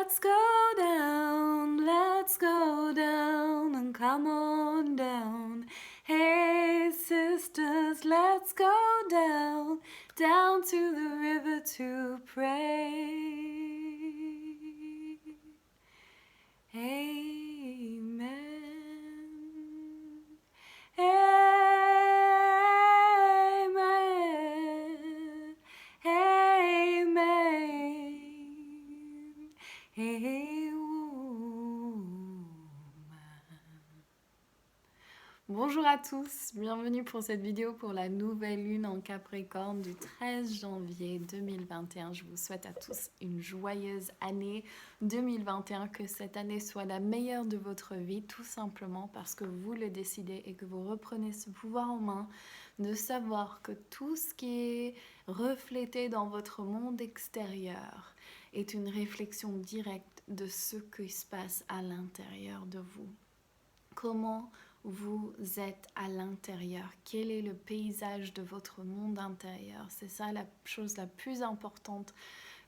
let's go down and come on down. Hey sisters, let's go down, down to the river to pray. Amen. Amen. Amen. Amen. Bonjour à tous, bienvenue pour cette vidéo pour la nouvelle lune en Capricorne du 13 janvier 2021. Je vous souhaite à tous une joyeuse année 2021, que cette année soit la meilleure de votre vie, tout simplement parce que vous le décidez et que vous reprenez ce pouvoir en main de savoir que tout ce qui est reflété dans votre monde extérieur est une réflexion directe de ce qui se passe à l'intérieur de vous. Comment vous êtes à l'intérieur, quel est le paysage de votre monde intérieur. C'est ça la chose la plus importante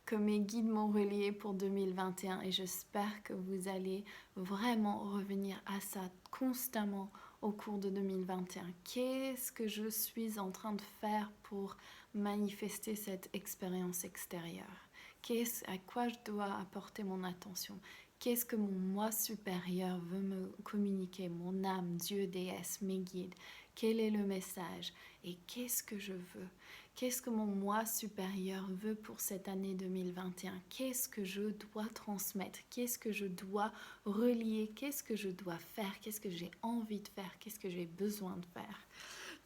que mes guides m'ont relié pour 2021 et j'espère que vous allez vraiment revenir à ça constamment au cours de 2021. Qu'est-ce que je suis en train de faire pour manifester cette expérience extérieure? À quoi je dois apporter mon attention? Qu'est-ce que mon moi supérieur veut me communiquer? Mon âme, Dieu, déesse, mes guides. Quel est le message? Et qu'est-ce que je veux? Qu'est-ce que mon moi supérieur veut pour cette année 2021? Qu'est-ce que je dois transmettre? Qu'est-ce que je dois relier? Qu'est-ce que je dois faire? Qu'est-ce que j'ai envie de faire? Qu'est-ce que j'ai besoin de faire?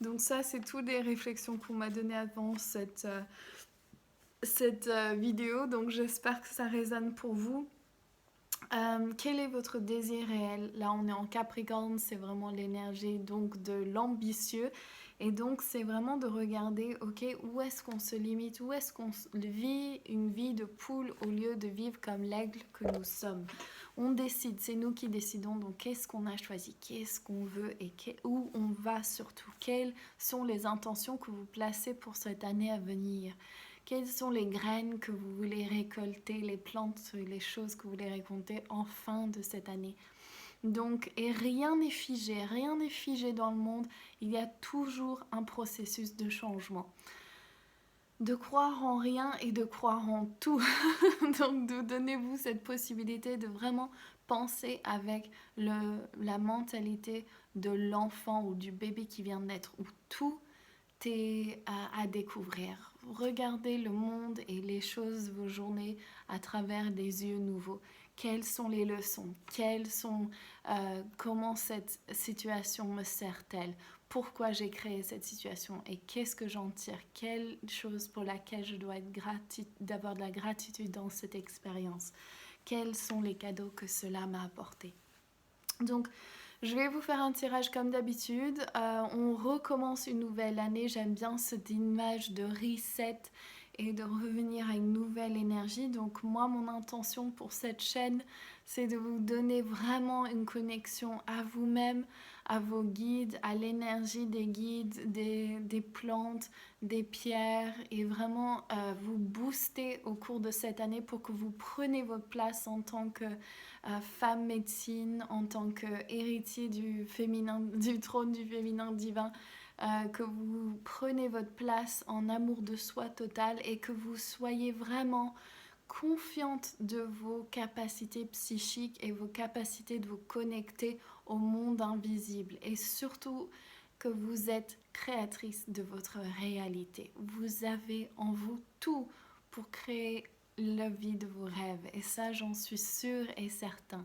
Donc ça, c'est toutes des réflexions qu'on m'a données avant cette vidéo. Donc j'espère que ça résonne pour vous. Quel est votre désir réel? Là on est en Capricorne, c'est vraiment l'énergie donc de l'ambitieux et donc c'est vraiment de regarder où est-ce qu'on se limite, où est-ce qu'on vit une vie de poule au lieu de vivre comme l'aigle que nous sommes. On décide, c'est nous qui décidons, donc qu'est-ce qu'on a choisi, qu'est-ce qu'on veut et où on va surtout, quelles sont les intentions que vous placez pour cette année à venir. Quelles sont les graines que vous voulez récolter, les plantes, les choses que vous voulez récolter en fin de cette année? Donc, et rien n'est figé dans le monde. Il y a toujours un processus de changement. De croire en rien et de croire en tout. Donc, donnez-vous cette possibilité de vraiment penser avec la mentalité de l'enfant ou du bébé qui vient de naître, où tout est à découvrir. Regardez le monde et les choses, vos journées à travers des yeux nouveaux. Quelles sont les leçons? Comment cette situation me sert-elle? Pourquoi j'ai créé cette situation et qu'est-ce que j'en tire? Quelle chose pour laquelle je dois d'avoir de la gratitude dans cette expérience? Quels sont les cadeaux que cela m'a apporté? Donc, je vais vous faire un tirage comme d'habitude. On recommence une nouvelle année. J'aime bien cette image de reset et de revenir à une nouvelle énergie. Donc moi, mon intention pour cette chaîne, c'est de vous donner vraiment une connexion à vous-même, à vos guides, à l'énergie des guides, des plantes, des pierres et vraiment vous booster au cours de cette année pour que vous preniez votre place en tant que femme médecine, en tant qu'héritier du trône du féminin divin, que vous prenez votre place en amour de soi total et que vous soyez vraiment confiante de vos capacités psychiques et vos capacités de vous connecter au monde invisible et surtout que vous êtes créatrice de votre réalité. Vous avez en vous tout pour créer la vie de vos rêves et ça j'en suis sûre et certain.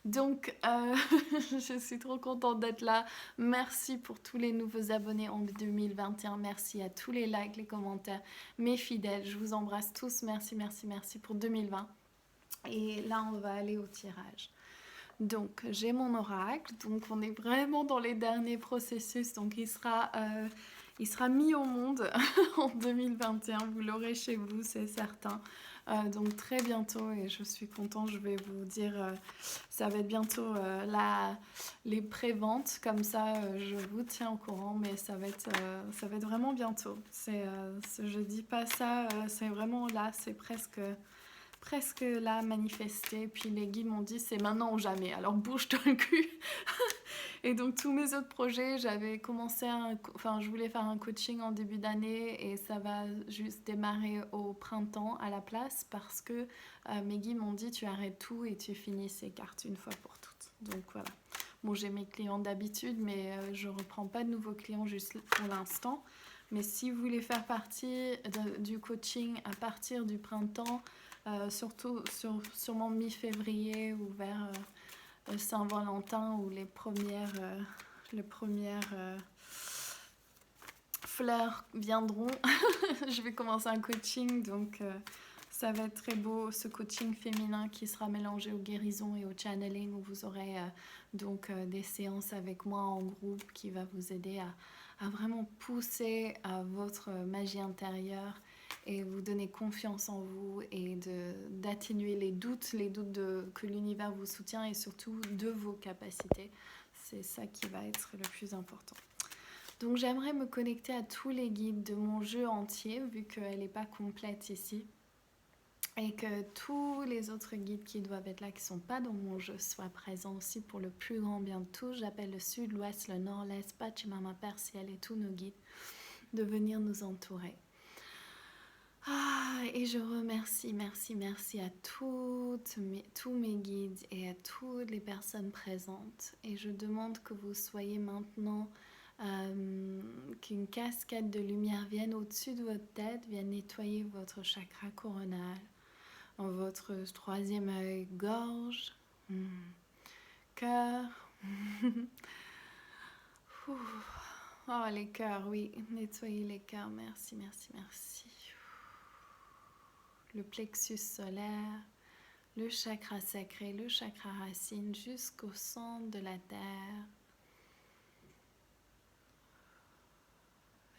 Donc je suis trop contente d'être là. Merci pour tous les nouveaux abonnés en 2021. Merci à tous les likes, les commentaires, mes fidèles. Je vous embrasse tous. Merci pour 2020. Et là on va aller au tirage. Donc j'ai mon oracle. Donc on est vraiment dans les derniers processus. Donc il sera mis au monde en 2021. Vous l'aurez chez vous, c'est certain. Donc très bientôt et je suis contente, je vais vous dire, ça va être bientôt les préventes, comme ça je vous tiens au courant, mais ça va être vraiment bientôt. Je dis pas ça, c'est vraiment là, c'est presque presque là manifesté. Puis les guides m'ont dit c'est maintenant ou jamais, alors bouge-toi le cul. Et donc tous mes autres projets, j'avais commencé je voulais faire un coaching en début d'année et ça va juste démarrer au printemps à la place parce que mes guides m'ont dit tu arrêtes tout et tu finis ces cartes une fois pour toutes. Donc voilà. Bon, j'ai mes clients d'habitude, mais je reprends pas de nouveaux clients juste pour l'instant. Mais si vous voulez faire partie du coaching à partir du printemps, surtout sûrement mi-février ou vers Saint-Valentin où les premières fleurs viendront, je vais commencer un coaching, donc ça va être très beau, ce coaching féminin qui sera mélangé aux guérisons et au channeling où vous aurez des séances avec moi en groupe qui va vous aider à vraiment pousser votre magie intérieure et vous donner confiance en vous et d'atténuer les doutes que l'univers vous soutient et surtout de vos capacités. C'est ça qui va être le plus important. Donc j'aimerais me connecter à tous les guides de mon jeu entier vu qu'elle n'est pas complète ici. Et que tous les autres guides qui doivent être là, qui ne sont pas dans mon jeu, soient présents aussi pour le plus grand bien de tous. J'appelle le sud, l'ouest, le nord, l'est, Pachamama, Père Ciel et tous nos guides de venir nous entourer. Et je remercie, merci à tous mes guides et à toutes les personnes présentes. Et je demande que vous soyez maintenant, qu'une cascade de lumière vienne au-dessus de votre tête, vienne nettoyer votre chakra coronal, votre troisième œil, gorge, cœur. Oh, les cœurs, oui, nettoyez les cœurs, merci. Le plexus solaire, le chakra sacré, le chakra racine jusqu'au centre de la terre.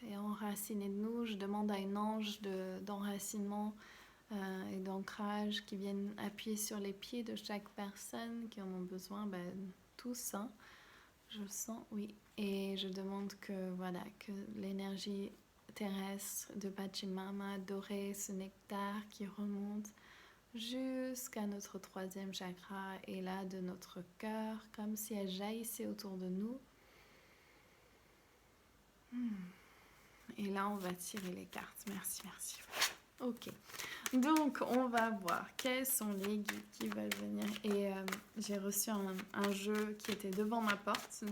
Et enracinez-nous, je demande à un ange d'enracinement et d'ancrage qui viennent appuyer sur les pieds de chaque personne qui en ont besoin, tous, hein, je sens, oui. Et je demande que l'énergie terrestre de Pachamama dorée, ce nectar qui remonte jusqu'à notre troisième chakra et là de notre cœur, comme si elle jaillissait autour de nous. Et là, on va tirer les cartes. Merci. Ok. Donc, on va voir quels sont les guides qui veulent venir. Et j'ai reçu un jeu qui était devant ma porte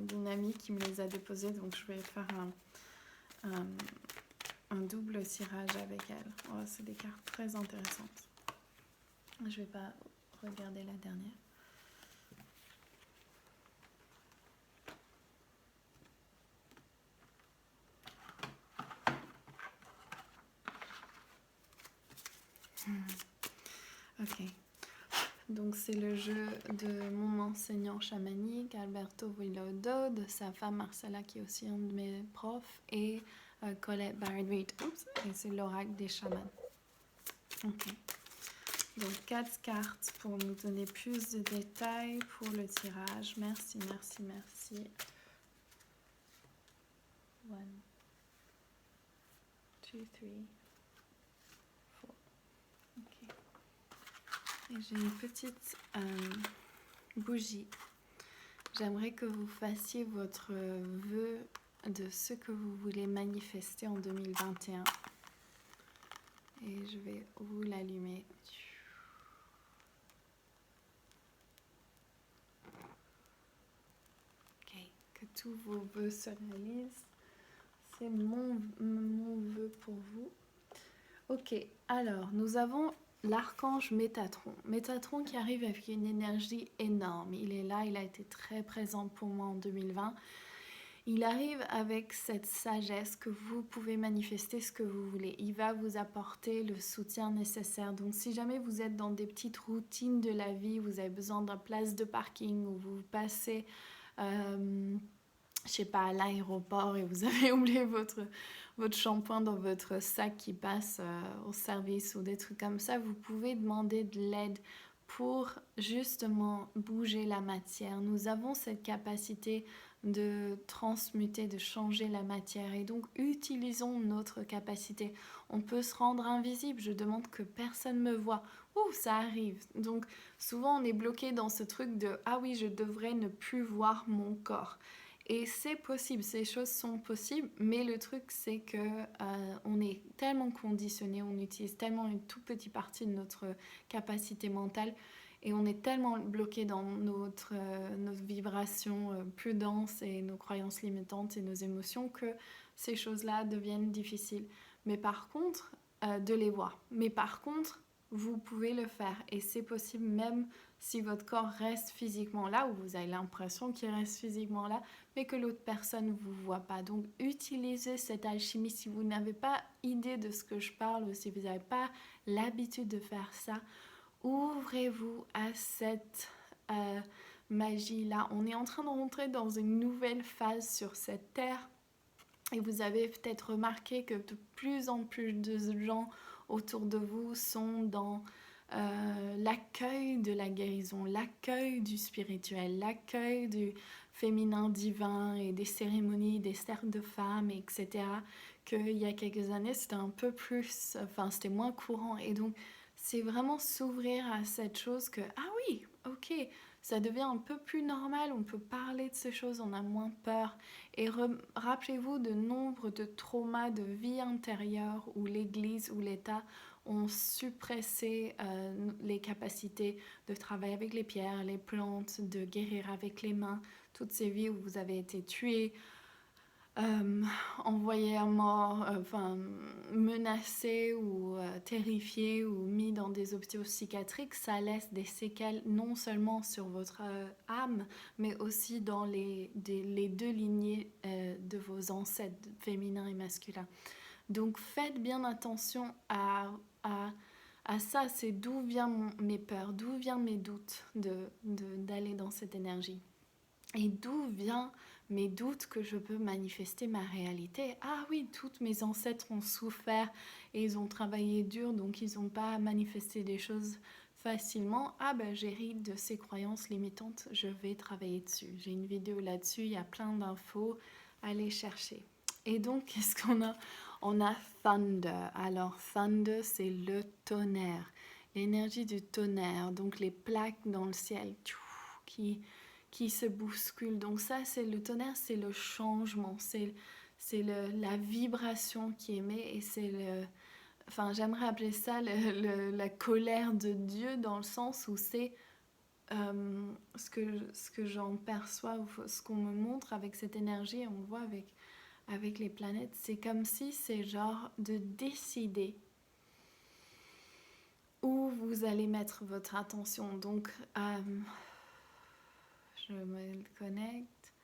d'une amie qui me les a déposés. Donc, je vais faire un double tirage avec elle. Oh, c'est des cartes très intéressantes. Je ne vais pas regarder la dernière. Ok. Donc c'est le jeu de mon enseignant chamanique, Alberto Villoldo, de sa femme Marcella, qui est aussi un de mes profs, et Colette Barrett-Reed. Et c'est l'oracle des chamans. Ok. Donc 4 cartes pour nous donner plus de détails pour le tirage. Merci. 1, 2, 3, 4. Ok. Et j'ai une petite bougie. J'aimerais que vous fassiez votre vœu de ce que vous voulez manifester en 2021. Et je vais vous l'allumer. Ok, que tous vos vœux se réalisent. C'est mon vœu pour vous. Ok, alors nous avons l'archange Métatron. Métatron qui arrive avec une énergie énorme. Il est là, il a été très présent pour moi en 2020. Il arrive avec cette sagesse que vous pouvez manifester ce que vous voulez. Il va vous apporter le soutien nécessaire. Donc si jamais vous êtes dans des petites routines de la vie, vous avez besoin d'une place de parking ou vous passez, je sais pas, à l'aéroport et vous avez oublié votre shampoing dans votre sac qui passe au service ou des trucs comme ça, vous pouvez demander de l'aide pour justement bouger la matière. Nous avons cette capacité de transmuter, de changer la matière. Et donc, utilisons notre capacité. On peut se rendre invisible. Je demande que personne me voie. Ouh, ça arrive. Donc, souvent, on est bloqué dans ce truc de « Ah oui, je devrais ne plus voir mon corps ». Et c'est possible, ces choses sont possibles, mais le truc c'est que on est tellement conditionné, on utilise tellement une toute petite partie de notre capacité mentale et on est tellement bloqué dans notre vibration plus dense et nos croyances limitantes et nos émotions que ces choses-là deviennent difficiles. Mais par contre, de les voir. Mais par contre, vous pouvez le faire et c'est possible même si votre corps reste physiquement là ou vous avez l'impression qu'il reste physiquement là, mais que l'autre personne ne vous voit pas. Donc utilisez cette alchimie si vous n'avez pas idée de ce que je parle ou si vous n'avez pas l'habitude de faire ça. Ouvrez-vous à cette magie-là. On est en train de rentrer dans une nouvelle phase sur cette terre. Et vous avez peut-être remarqué que de plus en plus de gens autour de vous sont dans l'accueil de la guérison, l'accueil du spirituel, l'accueil du féminin divin et des cérémonies, des cercles de femmes, etc. Qu'il y a quelques années, c'était un peu plus, enfin c'était moins courant. Et donc, c'est vraiment s'ouvrir à cette chose que, ah oui, ok, ça devient un peu plus normal, on peut parler de ces choses, on a moins peur. Et rappelez-vous de nombre de traumas de vie intérieure où l'Église ou l'État ont suppressé les capacités de travailler avec les pierres, les plantes, de guérir avec les mains, toutes ces vies où vous avez été tués, envoyés à mort, menacés ou terrifiés ou mis dans des hôpitaux psychiatriques, ça laisse des séquelles non seulement sur votre âme, mais aussi dans les deux lignées de vos ancêtres féminins et masculins. Donc faites bien attention à ça, c'est d'où viennent mes peurs, d'où viennent mes doutes d'aller dans cette énergie. Et d'où viennent mes doutes que je peux manifester ma réalité. Ah oui, toutes mes ancêtres ont souffert et ils ont travaillé dur, donc ils n'ont pas manifesté des choses facilement. Ah ben j'hérite de ces croyances limitantes, je vais travailler dessus. J'ai une vidéo là-dessus, il y a plein d'infos, allez chercher. Et donc, qu'est-ce qu'on a ? On a Thunder. Alors, Thunder, c'est le tonnerre, l'énergie du tonnerre, donc les plaques dans le ciel qui se bousculent. Donc ça, c'est le tonnerre, c'est le changement, c'est la vibration qui émet et c'est le... Enfin, j'aimerais appeler ça la colère de Dieu dans le sens où c'est ce que j'en perçois, ou ce qu'on me montre avec cette énergie, on voit avec les planètes, c'est comme si c'est genre de décider où vous allez mettre votre attention. Donc, je me connecte.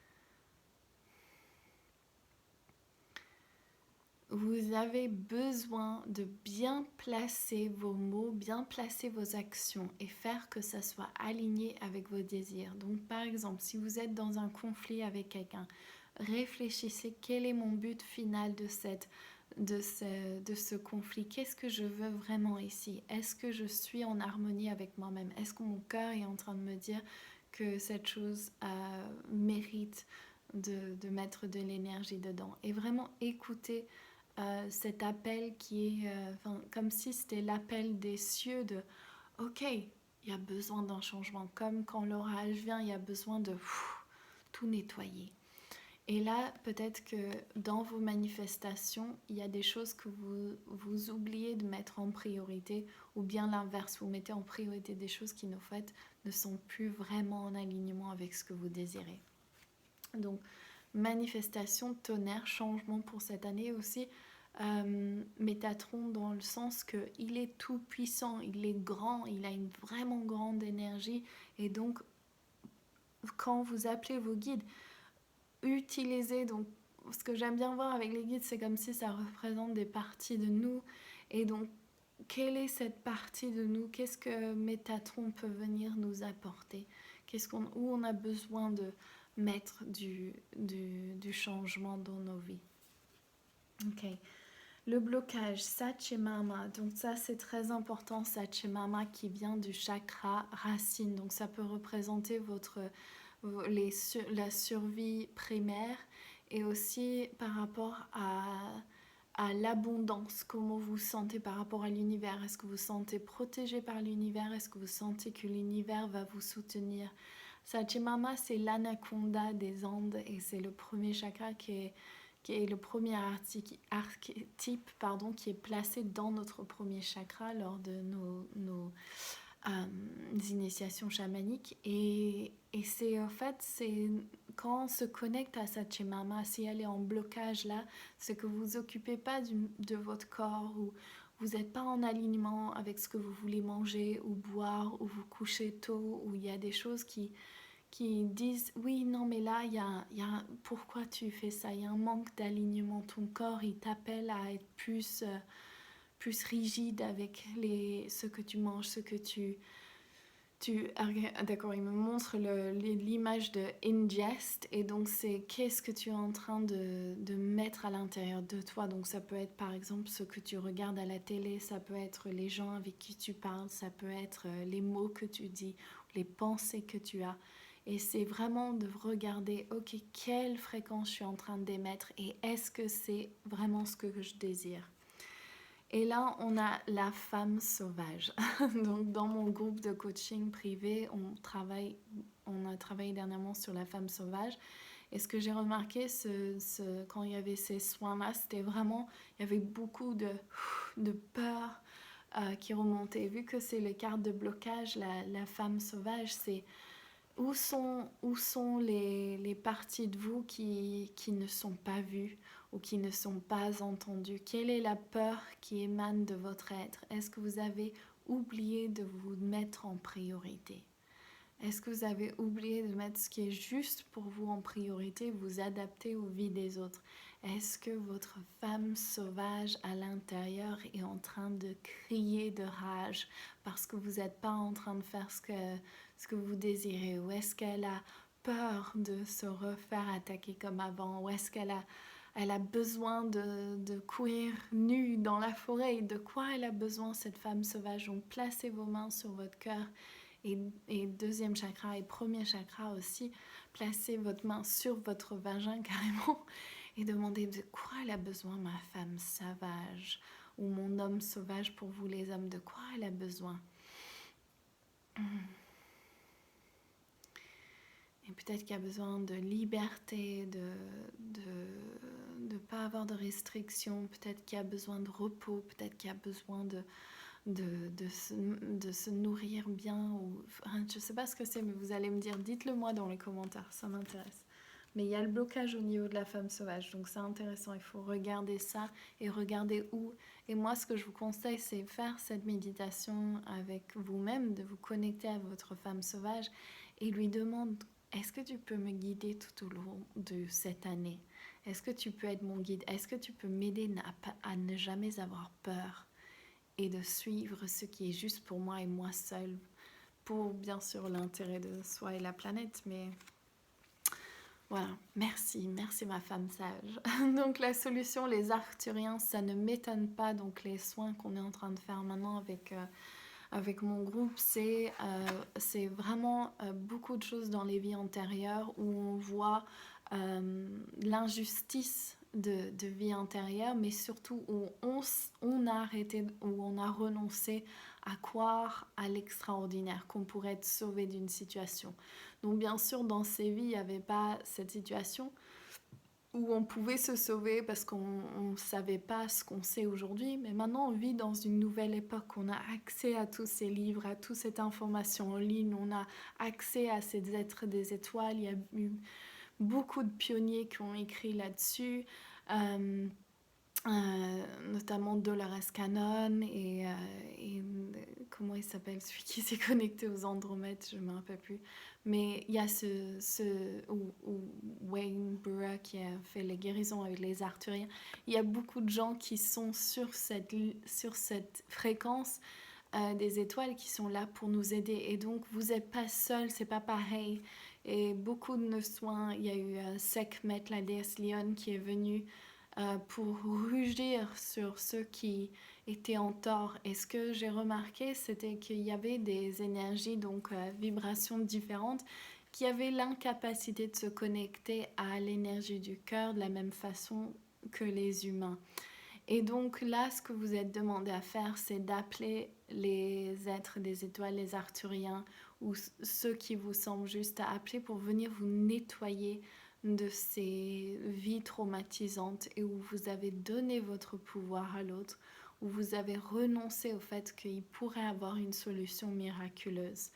Vous avez besoin de bien placer vos mots, bien placer vos actions et faire que ça soit aligné avec vos désirs. Donc, par exemple, si vous êtes dans un conflit avec quelqu'un, réfléchissez quel est mon but final de ce conflit. Qu'est-ce que je veux vraiment ici? Est-ce que je suis en harmonie avec moi-même? Est-ce que mon cœur est en train de me dire que cette chose mérite de mettre de l'énergie dedans? Et vraiment écouter cet appel qui est comme si c'était l'appel des cieux de ok, il y a besoin d'un changement, comme quand l'orage vient, il y a besoin de tout nettoyer. Et là, peut-être que dans vos manifestations, il y a des choses que vous oubliez de mettre en priorité, ou bien l'inverse, vous mettez en priorité des choses qui, en fait, ne sont plus vraiment en alignement avec ce que vous désirez. Donc, manifestation, tonnerre, changement pour cette année aussi. Métatron dans le sens qu'il est tout puissant, il est grand, il a une vraiment grande énergie. Et donc, quand vous appelez vos guides, utilisez, donc ce que j'aime bien voir avec les guides, c'est comme si ça représente des parties de nous. Et donc, quelle est cette partie de nous? Qu'est-ce que Métatron peut venir nous apporter? Où on a besoin de mettre du changement dans nos vies? Ok. Le blocage, Satchimama, donc ça c'est très important, Satchimama qui vient du chakra racine, donc ça peut représenter la survie primaire, et aussi par rapport à l'abondance, comment vous vous sentez par rapport à l'univers. Est-ce que vous vous sentez protégé par l'univers? Est-ce que vous sentez que l'univers va vous soutenir? Sachimama, c'est l'anaconda des Andes et c'est le premier chakra qui est le premier archétype qui est placé dans notre premier chakra lors de nos initiations chamaniques. Et c'est en fait, c'est quand on se connecte à Sachimama, si elle est en blocage là, c'est que vous vous occupez pas de votre corps, ou vous n'êtes pas en alignement avec ce que vous voulez manger ou boire, ou vous couchez tôt, ou il y a des choses qui disent oui, non, mais là, pourquoi tu fais ça? Il y a un manque d'alignement. Ton corps, il t'appelle à être plus rigide avec ce que tu manges, ce que d'accord, il me montre l'image de ingest, et donc c'est qu'est-ce que tu es en train de mettre à l'intérieur de toi. Donc ça peut être par exemple ce que tu regardes à la télé, ça peut être les gens avec qui tu parles, ça peut être les mots que tu dis, les pensées que tu as. Et c'est vraiment de regarder, ok, quelle fréquence je suis en train d'émettre et est-ce que c'est vraiment ce que je désire. Et là, on a la femme sauvage. Donc, dans mon groupe de coaching privé, on a travaillé dernièrement sur la femme sauvage. Et ce que j'ai remarqué, quand il y avait ces soins-là, c'était vraiment, il y avait beaucoup de peur qui remontait. Vu que c'est les cartes de blocage, la femme sauvage, c'est où sont les parties de vous qui ne sont pas vues ou qui ne sont pas entendues? Quelle est la peur qui émane de votre être? Est-ce que vous avez oublié de vous mettre en priorité? Est-ce que vous avez oublié de mettre ce qui est juste pour vous en priorité, vous adapter aux vies des autres? Est-ce que votre femme sauvage à l'intérieur est en train de crier de rage parce que vous n'êtes pas en train de faire ce que vous désirez? Ou est-ce qu'elle a peur de se refaire attaquer comme avant? Ou est-ce qu'elle a besoin de courir nue dans la forêt? De quoi elle a besoin, cette femme sauvage? Donc placez vos mains sur votre cœur. Et deuxième chakra et premier chakra aussi, placez votre main sur votre vagin carrément et demandez de quoi elle a besoin, ma femme sauvage, ou mon homme sauvage pour vous les hommes, de quoi elle a besoin. Et peut-être qu'il y a besoin de liberté, de pas avoir de restrictions, peut-être qu'il y a besoin de repos, peut-être qu'il y a besoin de se nourrir bien, ou je sais pas ce que c'est, mais vous allez me dire, dites-le moi dans les commentaires, ça m'intéresse. Mais il y a le blocage au niveau de la femme sauvage, donc c'est intéressant, il faut regarder ça et regarder où. Et moi, ce que je vous conseille, c'est faire cette méditation avec vous-même, de vous connecter à votre femme sauvage et lui demander, est-ce que tu peux me guider tout au long de cette année? Est-ce que tu peux être mon guide? Est-ce que tu peux m'aider à ne jamais avoir peur et de suivre ce qui est juste pour moi et moi seule, pour bien sûr l'intérêt de soi et la planète, mais voilà, merci ma femme sage. Donc la solution, les arcturiens, ça ne m'étonne pas, donc les soins qu'on est en train de faire maintenant avec mon groupe, c'est vraiment beaucoup de choses dans les vies antérieures où on voit l'injustice de vie antérieure, mais surtout où on a arrêté, où on a renoncé à croire à l'extraordinaire, qu'on pourrait être sauvé d'une situation. Donc bien sûr, dans ces vies, il n'y avait pas cette situation où on pouvait se sauver parce qu'on ne savait pas ce qu'on sait aujourd'hui. Mais maintenant, on vit dans une nouvelle époque. On a accès à tous ces livres, à toute cette information en ligne. On a accès à ces êtres des étoiles. Il y a eu beaucoup de pionniers qui ont écrit là-dessus. Notamment Dolores Cannon et comment il s'appelle, celui qui s'est connecté aux Andromèdes, je ne me rappelle plus, mais il y a Wayne Burra qui a fait les guérisons avec les Arthuriens. Il y a beaucoup de gens qui sont sur cette fréquence des étoiles, qui sont là pour nous aider, et donc vous n'êtes pas seul, c'est pas pareil. Et beaucoup de nos soins, il y a eu Sekhmet, la déesse Lyon, qui est venue pour rugir sur ceux qui étaient en tort. Et ce que j'ai remarqué, c'était qu'il y avait des énergies, donc vibrations différentes, qui avaient l'incapacité de se connecter à l'énergie du cœur de la même façon que les humains. Et donc là, ce que vous êtes demandé à faire, c'est d'appeler les êtres des étoiles, les arthuriens, ou ceux qui vous semblent juste à appeler pour venir vous nettoyer de ces vies traumatisantes et où vous avez donné votre pouvoir à l'autre, où vous avez renoncé au fait qu'il pourrait avoir une solution miraculeuse.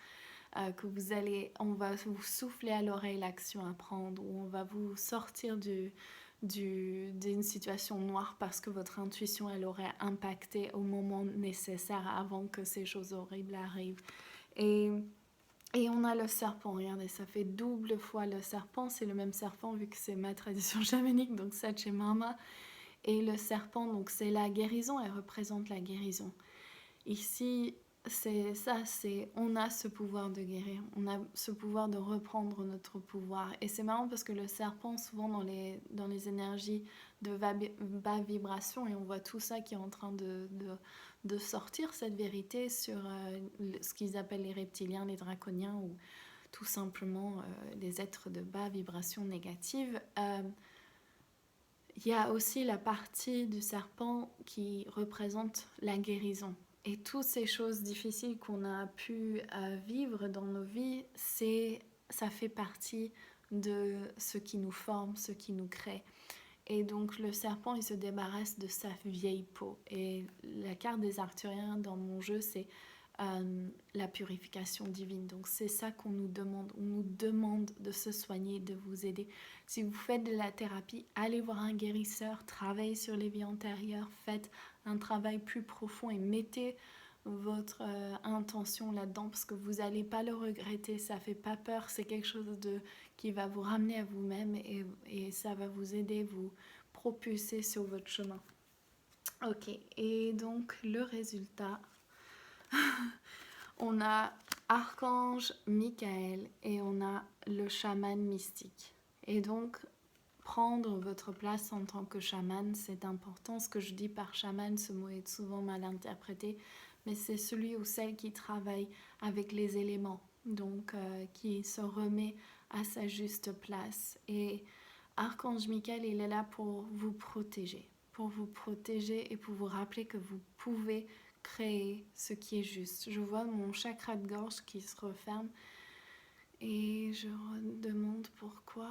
On va vous souffler à l'oreille l'action à prendre, ou on va vous sortir d'une situation noire parce que votre intuition elle aurait impacté au moment nécessaire avant que ces choses horribles arrivent. Et on a le serpent, regardez, ça fait double fois le serpent, c'est le même serpent vu que c'est ma tradition chamanique, donc ça chez Mama. Et le serpent, donc c'est la guérison, elle représente la guérison. Ici, c'est ça, on a ce pouvoir de guérir, on a ce pouvoir de reprendre notre pouvoir. Et c'est marrant parce que le serpent, souvent dans les énergies de bas vibration, et on voit tout ça qui est en train de sortir, cette vérité sur ce qu'ils appellent les reptiliens, les draconiens, ou tout simplement les êtres de bas vibration négative. Il y a aussi la partie du serpent qui représente la guérison. Et toutes ces choses difficiles qu'on a pu vivre dans nos vies, ça fait partie de ce qui nous forme, ce qui nous crée. Et donc le serpent, il se débarrasse de sa vieille peau. Et la carte des Arthuriens dans mon jeu, c'est la purification divine. Donc c'est ça qu'on nous demande. On nous demande de se soigner, de vous aider. Si vous faites de la thérapie, allez voir un guérisseur, travaillez sur les vies antérieures, faites un travail plus profond et mettez votre intention là-dedans parce que vous n'allez pas le regretter, ça fait pas peur, c'est quelque chose qui va vous ramener à vous-même et ça va vous aider, vous propulser sur votre chemin. Ok, et donc le résultat, on a Archange Michael et on a le chaman mystique. Et donc, prendre votre place en tant que chaman, c'est important. Ce que je dis par chaman, ce mot est souvent mal interprété, mais c'est celui ou celle qui travaille avec les éléments, donc qui se remet à sa juste place. Et Archange Michael, il est là pour vous protéger et pour vous rappeler que vous pouvez créer ce qui est juste. Je vois mon chakra de gorge qui se referme et je demande pourquoi.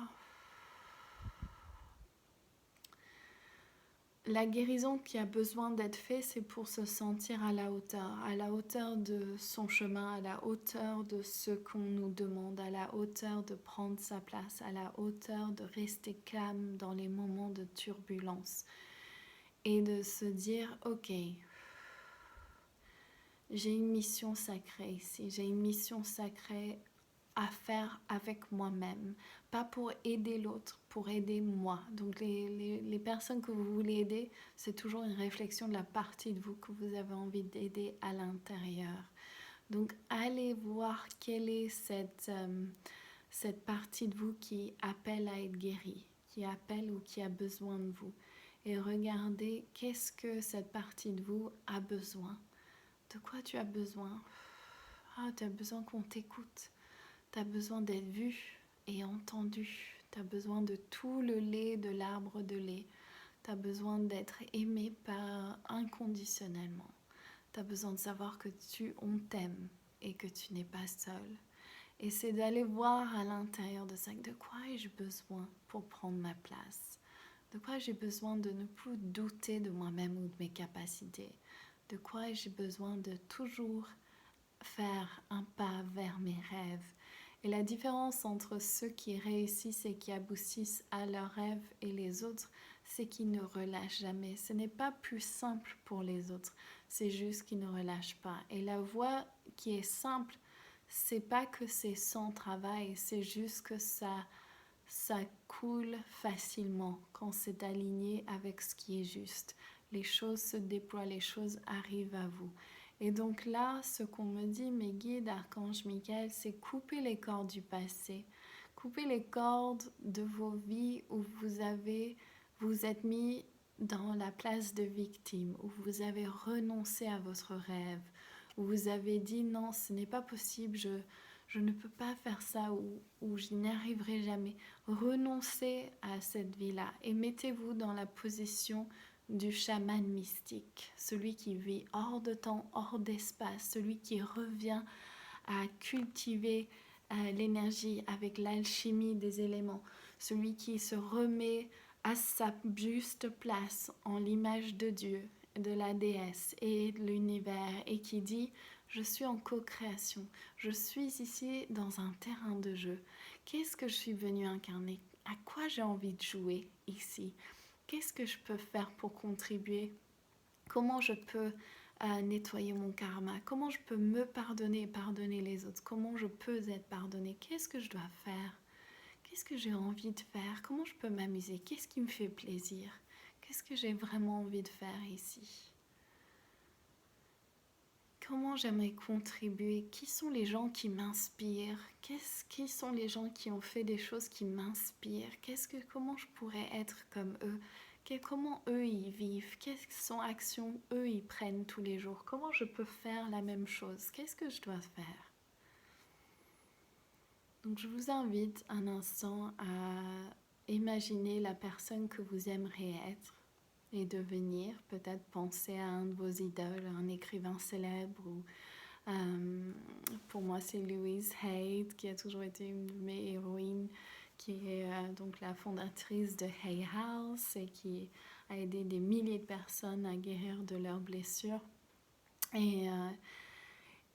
La guérison qui a besoin d'être faite, c'est pour se sentir à la hauteur de son chemin, à la hauteur de ce qu'on nous demande, à la hauteur de prendre sa place, à la hauteur de rester calme dans les moments de turbulence et de se dire « Ok, j'ai une mission sacrée ici, j'ai une mission sacrée à faire avec moi-même, pas pour aider l'autre, pour aider moi. » Donc les personnes que vous voulez aider, c'est toujours une réflexion de la partie de vous que vous avez envie d'aider à l'intérieur. Donc allez voir quelle est cette partie de vous qui appelle à être guérie, qui appelle ou qui a besoin de vous. Et regardez qu'est-ce que cette partie de vous a besoin. De quoi tu as besoin? Tu as besoin qu'on t'écoute. Tu as besoin d'être vu et entendu. Tu as besoin de tout le lait de l'arbre de lait. Tu as besoin d'être aimé inconditionnellement. Tu as besoin de savoir que on t'aime et que tu n'es pas seul. Et c'est d'aller voir à l'intérieur de ça, de quoi ai-je besoin pour prendre ma place? De quoi j'ai besoin de ne plus douter de moi-même ou de mes capacités? De quoi ai-je besoin de toujours faire un pas vers mes rêves? Et la différence entre ceux qui réussissent et qui aboutissent à leurs rêves et les autres, c'est qu'ils ne relâchent jamais. Ce n'est pas plus simple pour les autres, c'est juste qu'ils ne relâchent pas. Et la voie qui est simple, c'est pas que c'est sans travail, c'est juste que ça coule facilement quand c'est aligné avec ce qui est juste. Les choses se déploient, les choses arrivent à vous. Et donc là, ce qu'on me dit, mes guides, Archange Michael, c'est couper les cordes du passé. Couper les cordes de vos vies où vous êtes mis dans la place de victime, où vous avez renoncé à votre rêve, où vous avez dit non, ce n'est pas possible, je ne peux pas faire ça ou je n'y arriverai jamais. Renoncez à cette vie-là et mettez-vous dans la position du chaman mystique, celui qui vit hors de temps, hors d'espace, celui qui revient à cultiver l'énergie avec l'alchimie des éléments, celui qui se remet à sa juste place en l'image de Dieu, de la déesse et de l'univers et qui dit je suis en co-création, je suis ici dans un terrain de jeu. Qu'est-ce que je suis venue incarner? À quoi j'ai envie de jouer ici? Qu'est-ce que je peux faire pour contribuer? Comment je peux nettoyer mon karma? Comment je peux me pardonner et pardonner les autres? Comment je peux être pardonnée? Qu'est-ce que je dois faire? Qu'est-ce que j'ai envie de faire? Comment je peux m'amuser? Qu'est-ce qui me fait plaisir? Qu'est-ce que j'ai vraiment envie de faire ici? Comment j'aimerais contribuer? Qui sont les gens qui m'inspirent? Qui sont les gens qui ont fait des choses qui m'inspirent? Comment je pourrais être comme eux? Comment eux ils vivent? Quelles sont actions eux ils prennent tous les jours? Comment je peux faire la même chose? Qu'est-ce que je dois faire? Donc je vous invite un instant à imaginer la personne que vous aimeriez être et devenir. Peut-être penser à un de vos idoles, un écrivain célèbre ou pour moi, c'est Louise Hay, qui a toujours été une de mes héroïnes, qui est donc la fondatrice de Hay House et qui a aidé des milliers de personnes à guérir de leurs blessures. Et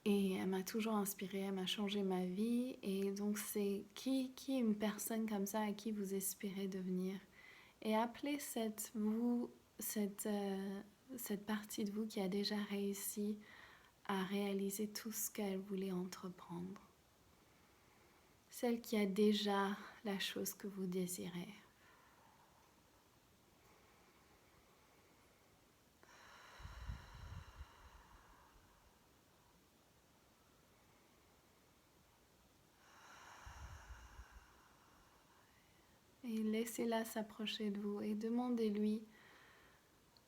elle m'a toujours inspirée, elle m'a changé ma vie. Et donc, c'est qui est une personne comme ça à qui vous espérez devenir? Et appelez cette partie de vous qui a déjà réussi à réaliser tout ce qu'elle voulait entreprendre. Celle qui a déjà la chose que vous désirez. Et laissez-la s'approcher de vous et demandez-lui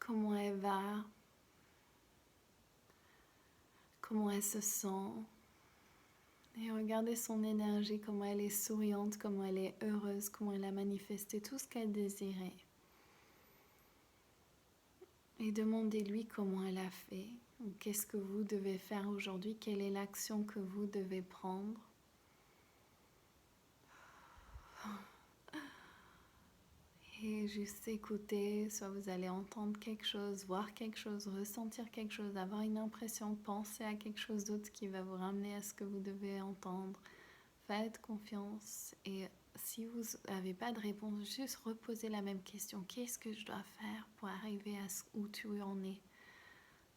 comment elle va, comment elle se sent. Et regardez son énergie, comment elle est souriante, comment elle est heureuse, comment elle a manifesté tout ce qu'elle désirait. Et demandez-lui comment elle a fait, ou qu'est-ce que vous devez faire aujourd'hui, quelle est l'action que vous devez prendre. Et juste écouter, soit vous allez entendre quelque chose, voir quelque chose, ressentir quelque chose, avoir une impression, penser à quelque chose d'autre qui va vous ramener à ce que vous devez entendre. Faites confiance et si vous n'avez pas de réponse, juste reposez la même question. Qu'est-ce que je dois faire pour arriver à où tu en es?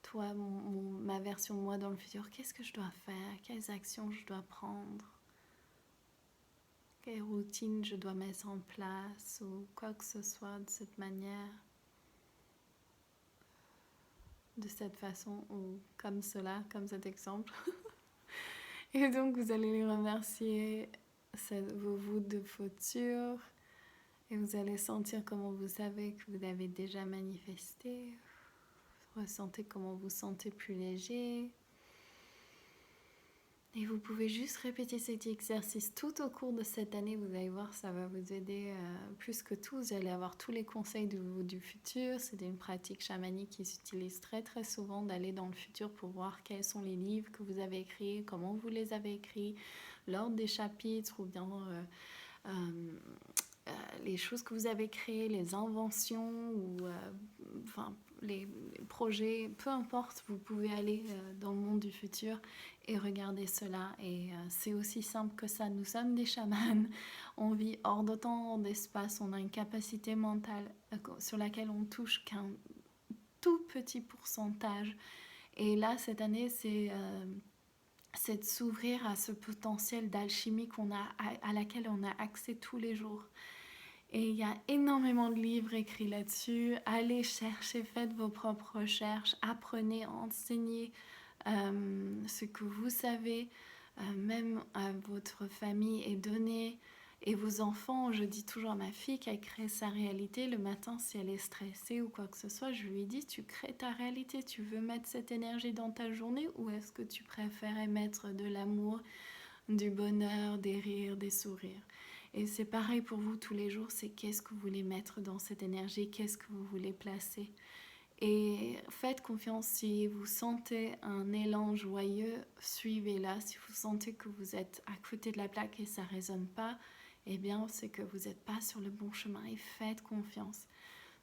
Toi, ma version de moi dans le futur, qu'est-ce que je dois faire? Quelles actions je dois prendre? Quelle routine je dois mettre en place ou quoi que ce soit de cette manière, de cette façon ou comme cela, comme cet exemple. Et donc vous allez les remercier, vous de futur, et vous allez sentir comment vous savez que vous avez déjà manifesté. Ressentez comment vous sentez plus léger. Et vous pouvez juste répéter cet exercice tout au cours de cette année. Vous allez voir, ça va vous aider plus que tout. Vous allez avoir tous les conseils du futur. C'est une pratique chamanique qui s'utilise très très souvent d'aller dans le futur pour voir quels sont les livres que vous avez écrits, comment vous les avez écrits, l'ordre des chapitres ou bien les choses que vous avez créées, les inventions ou les projets, peu importe, vous pouvez aller dans le monde du futur et regarder cela. Et c'est aussi simple que ça. Nous sommes des chamans, on vit hors de temps, hors d'espace, on a une capacité mentale sur laquelle on touche qu'un tout petit pourcentage. Et là, cette année, c'est de s'ouvrir à ce potentiel d'alchimie à laquelle on a accès tous les jours. Et il y a énormément de livres écrits là-dessus. Allez chercher, faites vos propres recherches, apprenez, enseignez ce que vous savez, même à votre famille, et donnez. Et vos enfants, je dis toujours à ma fille qu'elle crée sa réalité. Le matin, si elle est stressée ou quoi que ce soit, je lui dis, tu crées ta réalité. Tu veux mettre cette énergie dans ta journée ou est-ce que tu préfères mettre de l'amour, du bonheur, des rires, des sourires. Et c'est pareil pour vous tous les jours, c'est qu'est-ce que vous voulez mettre dans cette énergie, qu'est-ce que vous voulez placer. Et faites confiance, si vous sentez un élan joyeux, suivez-la. Si vous sentez que vous êtes à côté de la plaque et ça ne résonne pas, eh bien c'est que vous n'êtes pas sur le bon chemin et faites confiance.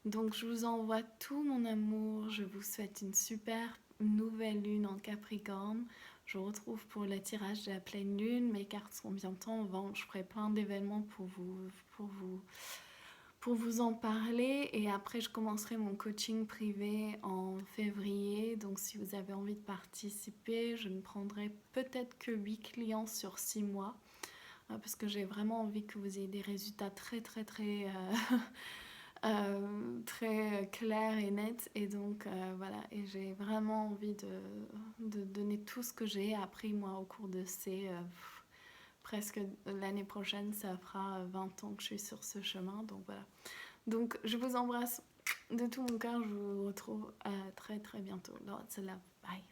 Donc je vous envoie tout mon amour, je vous souhaite une super nouvelle lune en Capricorne. Je vous retrouve pour le tirage de la pleine lune, mes cartes sont bientôt en vente, je ferai plein d'événements pour vous en parler, et après je commencerai mon coaching privé en février. Donc si vous avez envie de participer, je ne prendrai peut-être que 8 clients sur 6 mois, parce que j'ai vraiment envie que vous ayez des résultats très très clair et net, et donc voilà, et j'ai vraiment envie de donner tout ce que j'ai appris moi au cours de ces presque, l'année prochaine ça fera 20 ans que je suis sur ce chemin, donc voilà. Donc je vous embrasse de tout mon cœur, je vous retrouve très très bientôt. Lots of love, bye.